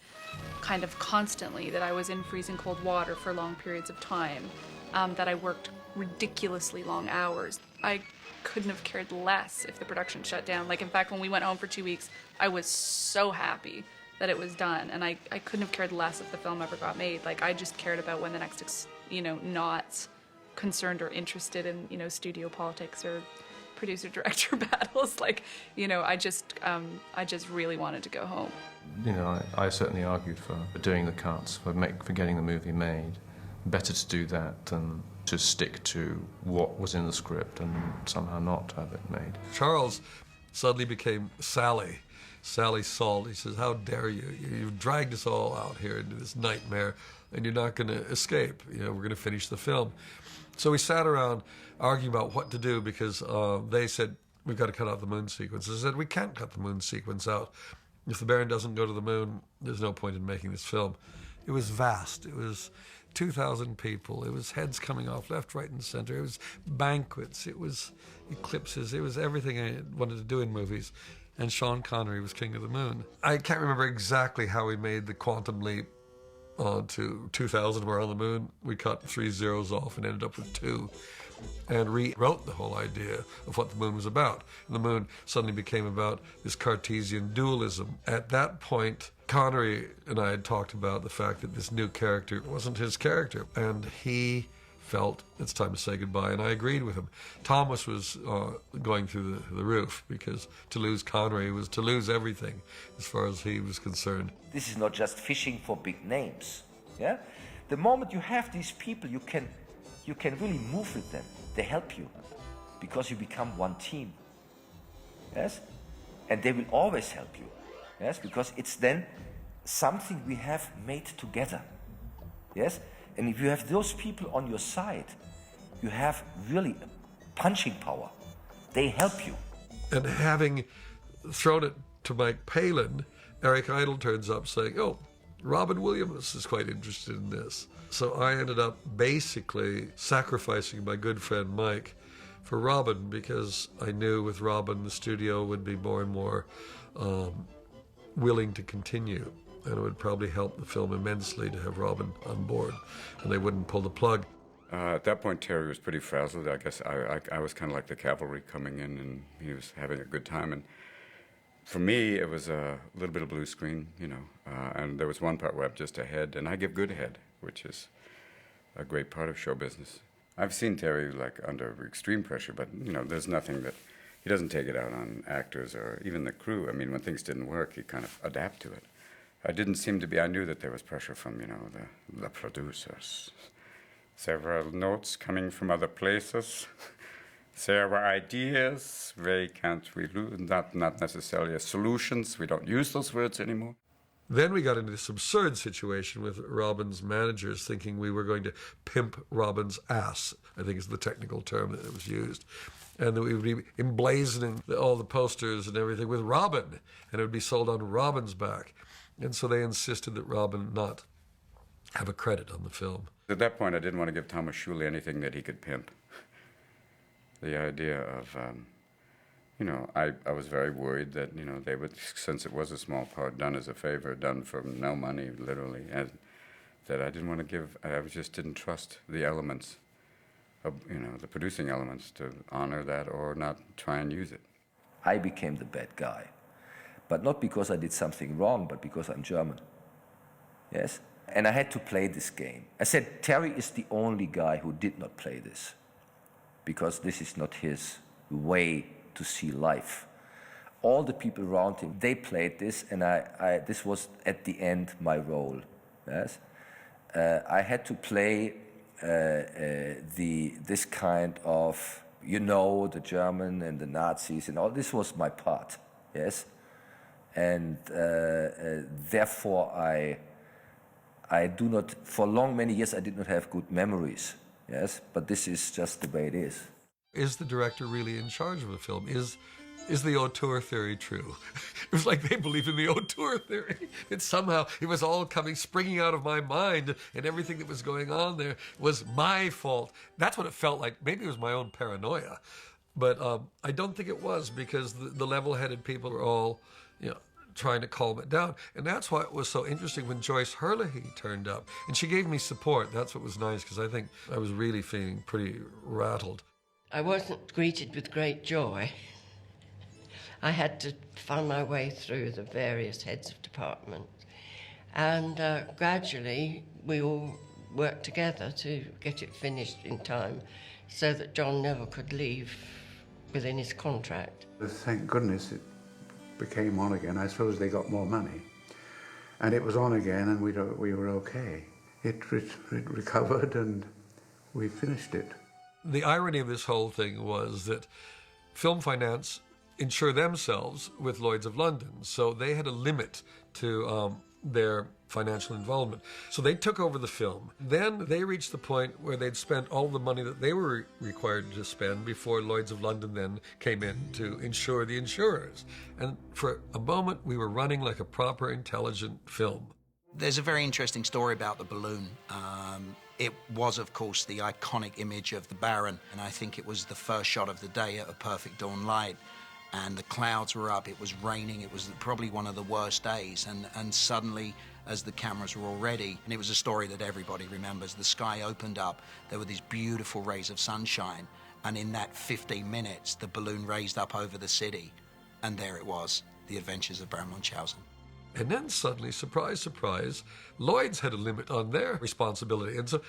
kind of constantly, that I was in freezing cold water for long periods of time, that I worked ridiculously long hours. I couldn't have cared less if the production shut down. Like, in fact, when we went home for 2 weeks, I was so happy that it was done, and I couldn't have cared less if the film ever got made. Like, I just cared about when the next, not concerned or interested in, studio politics or producer-director battles. Like, I just really wanted to go home. I certainly argued for doing the cuts, for getting the movie made. Better to do that than to stick to what was in the script and somehow not have it made. Charles suddenly became Sally Salt. He says, how dare you? You've dragged us all out here into this nightmare, and you're not going to escape. We're going to finish the film. So we sat around arguing about what to do because they said, we've got to cut out the moon sequence. I said, we can't cut the moon sequence out. If the Baron doesn't go to the moon, there's no point in making this film. It was vast. It was 2,000 people. It was heads coming off left, right, and center. It was banquets. It was eclipses. It was everything I wanted to do in movies. And Sean Connery was King of the Moon. I can't remember exactly how we made the quantum leap to 2000. We're on the moon. We cut 3 zeros off and ended up with 2. And rewrote the whole idea of what the moon was about. And the moon suddenly became about this Cartesian dualism. At that point, Connery and I had talked about the fact that this new character wasn't his character, and he felt it's time to say goodbye, and I agreed with him. Thomas was going through the roof, because to lose Connery was to lose everything as far as he was concerned. This is not just fishing for big names. Yeah? The moment you have these people, you can really move with them. They help you because you become one team. Yes? And they will always help you. Yes? Because it's then something we have made together. Yes? And if you have those people on your side, you have really punching power. They help you. And having thrown it to Mike Palin, Eric Idle turns up saying, oh, Robin Williams is quite interested in this. So I ended up basically sacrificing my good friend Mike for Robin, because I knew with Robin the studio would be more and more willing to continue, and it would probably help the film immensely to have Robin on board, and they wouldn't pull the plug. At that point, Terry was pretty frazzled. I guess I was kind of like the cavalry coming in, and he was having a good time. And for me, it was a little bit of blue screen, you know, and there was one part where I'm just a head, and I give good head, which is a great part of show business. I've seen Terry like under extreme pressure, but you know, there's nothing that he doesn't take it out on actors or even the crew. I mean, when things didn't work, he kind of adapt to it. I didn't seem to be. I knew that there was pressure from, you know, the producers. Several notes coming from other places. There were ideas. They can't we lose? Not necessarily solutions. We don't use those words anymore. Then we got into this absurd situation with Robin's managers thinking we were going to pimp Robin's ass, I think is the technical term that was used. And that we would be emblazoning all the posters and everything with Robin, and it would be sold on Robin's back. And so they insisted that Robin not have a credit on the film. At that point, I didn't want to give Thomas Schuley anything that he could pimp. The idea of, you know, I was very worried that, you know, they would, since it was a small part, done as a favor, done for no money, literally, and that I didn't want to give, I just didn't trust the elements, of, you know, the producing elements to honor that or not try and use it. I became the bad guy, but not because I did something wrong, but because I'm German. Yes? And I had to play this game. I said, Terry is the only guy who did not play this, because this is not his way to see life. All the people around him, they played this, and this was at the end my role. Yes, I had to play this kind of, you know, the German and the Nazis and all. This was my part. Yes, and therefore I do not. For many years, I did not have good memories. Yes, but this is just the way it is. Is the director really in charge of the film? Is the auteur theory true? It was like they believe in the auteur theory. And somehow it was all springing out of my mind, and everything that was going on there was my fault. That's what it felt like. Maybe it was my own paranoia. But I don't think it was, because the level-headed people were all, you know, trying to calm it down. And that's why it was so interesting when Joyce Herlihy turned up. And she gave me support. That's what was nice, because I think I was really feeling pretty rattled. I wasn't greeted with great joy. I had to find my way through the various heads of departments. And gradually, we all worked together to get it finished in time so that John Neville could leave within his contract. Thank goodness it became on again. I suppose they got more money. And it was on again, and we were okay. It recovered, and we finished it. The irony of this whole thing was that Film Finance insure themselves with Lloyd's of London, so they had a limit to their financial involvement. So they took over the film. Then they reached the point where they'd spent all the money that they were required to spend before Lloyd's of London then came in to insure the insurers. And for a moment, we were running like a proper, intelligent film. There's a very interesting story about the balloon. It was, of course, the iconic image of the Baron, and I think it was the first shot of the day at a perfect dawn light. And the clouds were up, it was raining, it was probably one of the worst days, and suddenly, as the cameras were all ready, and it was a story that everybody remembers, the sky opened up, there were these beautiful rays of sunshine, and in that 15 minutes, the balloon raised up over the city, and there it was, the adventures of Baron Munchausen. And then suddenly, surprise, surprise, Lloyd's had a limit on their responsibility, and so,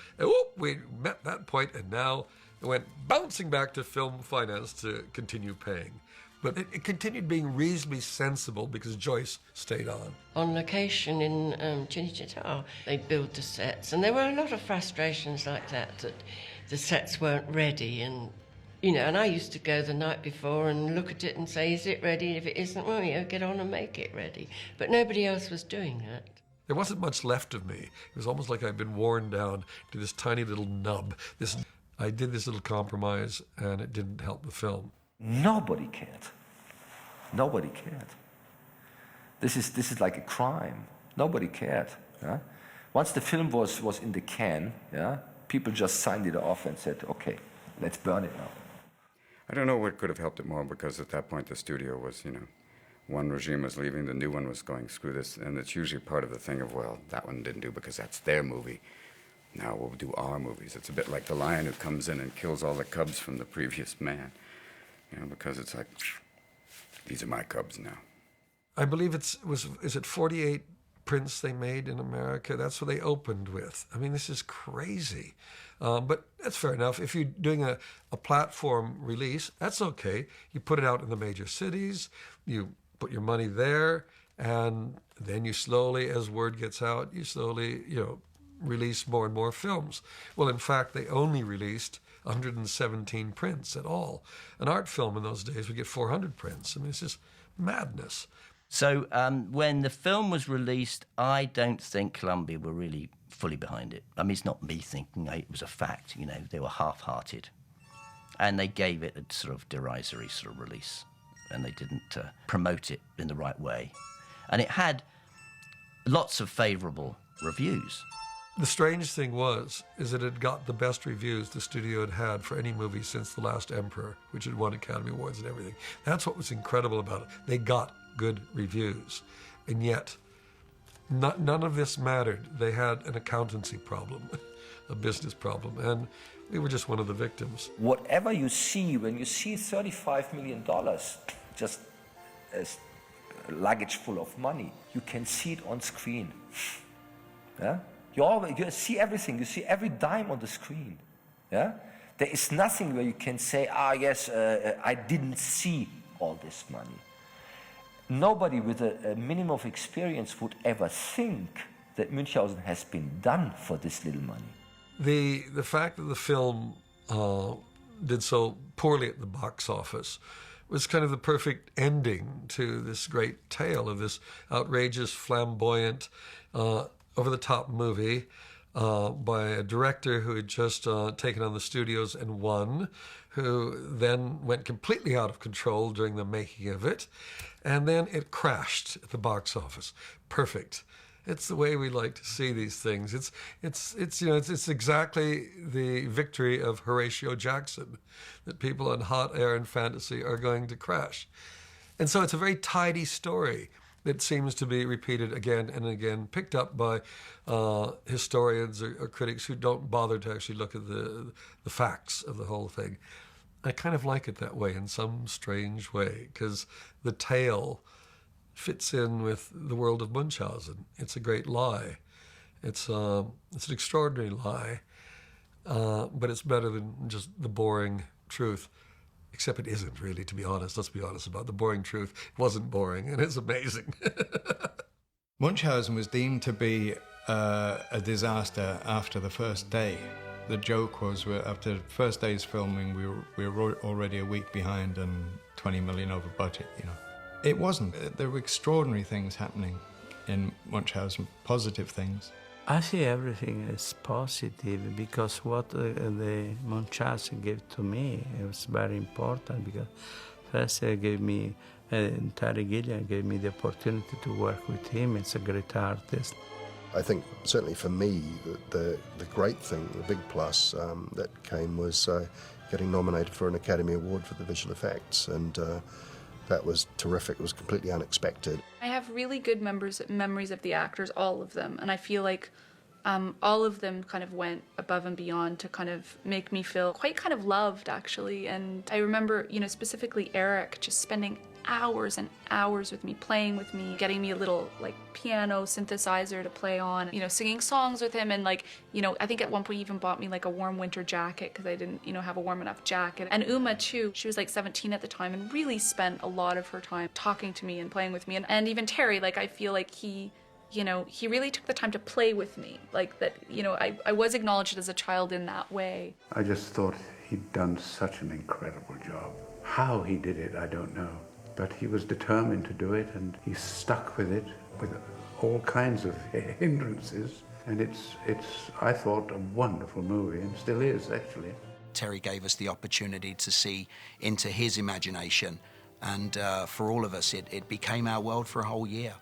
we met that point, and now it went bouncing back to Film Finance to continue paying. But it continued being reasonably sensible because Joyce stayed on. On location in Cinecittà, they built the sets, and there were a lot of frustrations like that the sets weren't ready, and and I used to go the night before and look at it and say, is it ready? If it isn't, well, get on and make it ready. But nobody else was doing that. There wasn't much left of me. It was almost like I'd been worn down to this tiny little nub. I did this little compromise, and it didn't help the film. Nobody cared. Nobody cared. This is like a crime. Nobody cared. Yeah? Once the film was in the can, yeah, people just signed it off and said, okay, let's burn it now. I don't know what could have helped it more, because at that point the studio was, one regime was leaving, the new one was going, screw this, and it's usually part of the thing of, well, that one didn't do because that's their movie. Now we'll do our movies. It's a bit like the lion who comes in and kills all the cubs from the previous man, because it's like, these are my cubs now. I believe is it 48 prints they made in America? That's what they opened with. I mean, this is crazy. But that's fair enough. If you're doing a platform release, that's okay. You put it out in the major cities, you put your money there, and then you slowly, as word gets out, you slowly, release more and more films. Well, in fact, they only released 117 prints at all. An art film in those days would get 400 prints. I mean, it's just madness. So when the film was released, I don't think Columbia were really fully behind it. I mean, it's not me thinking, it was a fact, they were half-hearted. And they gave it a sort of derisory sort of release, and they didn't promote it in the right way. And it had lots of favourable reviews. The strange thing is that it got the best reviews the studio had for any movie since The Last Emperor, which had won Academy Awards and everything. That's what was incredible about it. They got good reviews. And yet, none of this mattered. They had an accountancy problem, a business problem, and we were just one of the victims. Whatever you see, when you see $35 million, just as a luggage full of money, you can see it on screen. Yeah? You see everything. You see every dime on the screen. Yeah? There is nothing where you can say, yes, I didn't see all this money. Nobody with a minimum of experience would ever think that Munchausen has been done for this little money. The fact that the film did so poorly at the box office was kind of the perfect ending to this great tale of this outrageous, flamboyant, over-the-top movie by a director who had just taken on the studios and won, who then went completely out of control during the making of it, and then it crashed at the box office. Perfect. It's the way we like to see these things. It's exactly the victory of Horatio Jackson, that people on hot air and fantasy are going to crash. And so it's a very tidy story that seems to be repeated again and again, picked up by historians or critics who don't bother to actually look at the facts of the whole thing. I kind of like it that way in some strange way, because the tale fits in with the world of Munchausen. It's a great lie. It's an extraordinary lie, but it's better than just the boring truth. Except it isn't really, to be honest. Let's be honest about the boring truth. It wasn't boring, and it's amazing. Munchausen was deemed to be a disaster after the first day. The joke was, after the first day's filming, we were already a week behind and 20 million over budget, It wasn't. There were extraordinary things happening in Munchausen, positive things. I see everything as positive, because what the Munchausen gave to me, it was very important, because first Terry Gilliam gave me the opportunity to work with him. It's a great artist. I think certainly for me, the great thing, the big plus that came was getting nominated for an Academy Award for the visual effects, and that was terrific. It was completely unexpected. I have really good memories of the actors, all of them, and I feel like all of them kind of went above and beyond to kind of make me feel quite kind of loved, actually. And I remember, specifically Eric just spending hours and hours with me, playing with me, getting me a little piano synthesizer to play on, singing songs with him, and I think at one point he even bought me a warm winter jacket because I didn't have a warm enough jacket. And Uma too, she was 17 at the time and really spent a lot of her time talking to me and playing with me. And even Terry, I feel like he really took the time to play with me, I was acknowledged as a child in that way. I just thought he'd done such an incredible job. How he did it, I don't know. But he was determined to do it, and he stuck with it with all kinds of hindrances. And it's I thought, a wonderful movie, and still is, actually. Terry gave us the opportunity to see into his imagination And for all of us, it became our world for a whole year.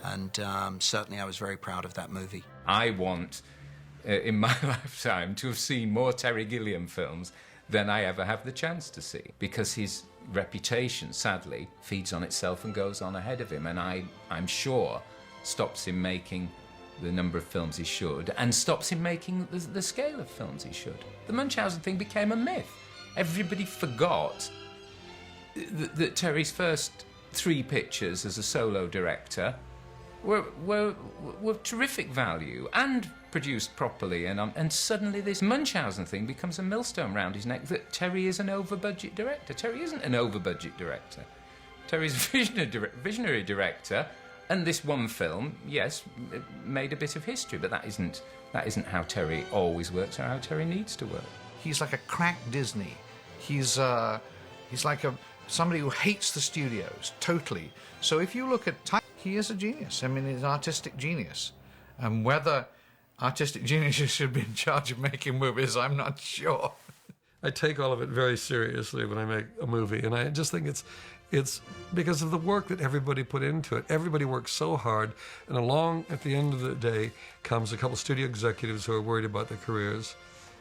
And certainly I was very proud of that movie. I want, in my lifetime, to have seen more Terry Gilliam films than I ever have the chance to see, because his reputation, sadly, feeds on itself and goes on ahead of him, and I'm sure stops him making the number of films he should, and stops him making the scale of films he should. The Munchausen thing became a myth. Everybody forgot that Terry's first 3 pictures as a solo director were terrific value and produced properly, and suddenly this Munchausen thing becomes a millstone round his neck that Terry is an over-budget director. Terry isn't an over-budget director. Terry's a visionary director, and this one film, yes, made a bit of history, but that isn't how Terry always works or how Terry needs to work. He's like a crack Disney. He's like somebody who hates the studios, totally. So if you look at he is a genius. I mean, he's an artistic genius. And whether artistic geniuses should be in charge of making movies, I'm not sure. I take all of it very seriously when I make a movie, and I just think it's because of the work that everybody put into it. Everybody works so hard, and along at the end of the day comes a couple studio executives who are worried about their careers,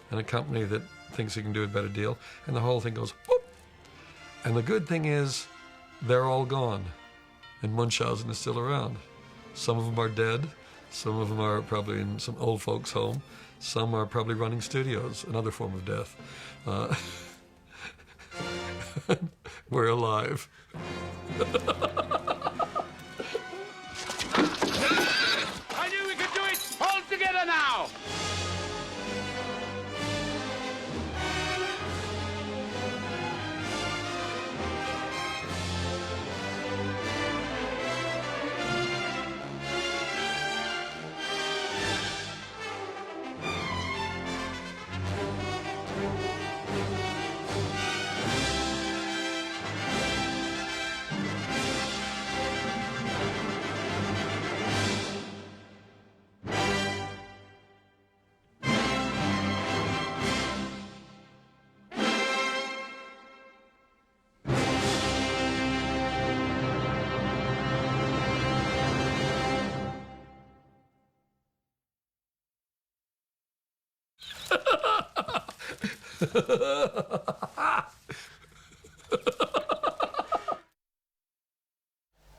and a company that thinks he can do a better deal, and the whole thing goes whoop. And the good thing is, they're all gone, and Munchausen is still around. Some of them are dead, some of them are probably in some old folks' home, some are probably running studios, another form of death. We're alive. I knew we could do it! Hold together now!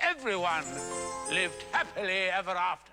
Everyone lived happily ever after.